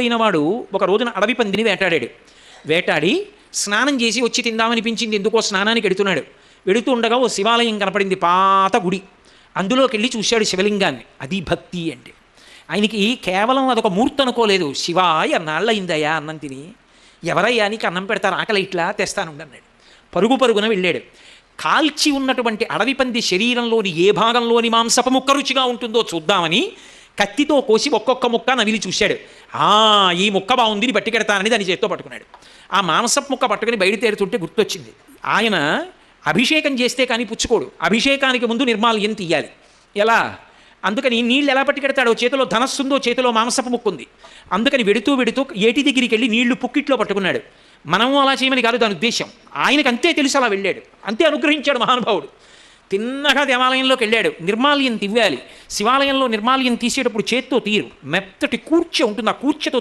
మహాత్ముడైన వాడు ఒక రోజున అడవి పందిని వేటాడాడు. వేటాడి స్నానం చేసి వచ్చి తిందామనిపించింది, ఎందుకో స్నానానికి వెడుతున్నాడు. వెడుతూ ఉండగా ఓ శివాలయం కనపడింది, పాత గుడి. అందులోకి వెళ్ళి చూశాడు శివలింగాన్ని. అది భక్తి అంటే. ఆయనకి కేవలం అదొక మూర్తి అనుకోలేదు. శివాయ నాళ్ళయిందయ్యా అన్నం తిని, ఎవరయ్యా నీకు అన్నం పెడతారు, ఆకలి ఇట్లా తెస్తానుండి అన్నాడు. పరుగు పరుగున వెళ్ళాడు. కాల్చి ఉన్నటువంటి అడవి పంది శరీరంలోని ఏ భాగంలోని మాంసపు ముక్క రుచిగా ఉంటుందో చూద్దామని కత్తితో కోసి ఒక్కొక్క ముక్క నవిలి చూశాడు. ఈ ముక్క బాగుంది, ఇది పట్టుకెడతానని దాని చేత్తో పట్టుకున్నాడు. ఆ మాంసపు ముక్క పట్టుకుని బయట తేరుతుంటే గుర్తొచ్చింది, ఆయన అభిషేకం చేస్తే కానీ పుచ్చుకోడు. అభిషేకానికి ముందు నిర్మాల్యం తీయాలి. ఎలా? అందుకని నీళ్ళు ఎలా పట్టుకెడతాడో, చేతిలో ధనస్సుందో, చేతిలో మాంసపు ముక్కు ఉంది. అందుకని వెడుతూ వెడుతూ ఏటి దగ్గరికి వెళ్ళి నీళ్లు పుక్కిట్లో పట్టుకున్నాడు. మనము అలా చేయమని కాదు దాని ఉద్దేశం. ఆయనకు అంతే తెలుసు, అలా వెళ్ళాడు, అంతే అనుగ్రహించాడు మహానుభావుడు. తిన్నగా దేవాలయంలోకి వెళ్ళాడు. నిర్మాల్యం తివ్వాలి. శివాలయంలో నిర్మాల్యం తీసేటప్పుడు చేత్తో తీరు, మెత్తటి కూర్చె ఉంటుంది, ఆ కూర్చెతో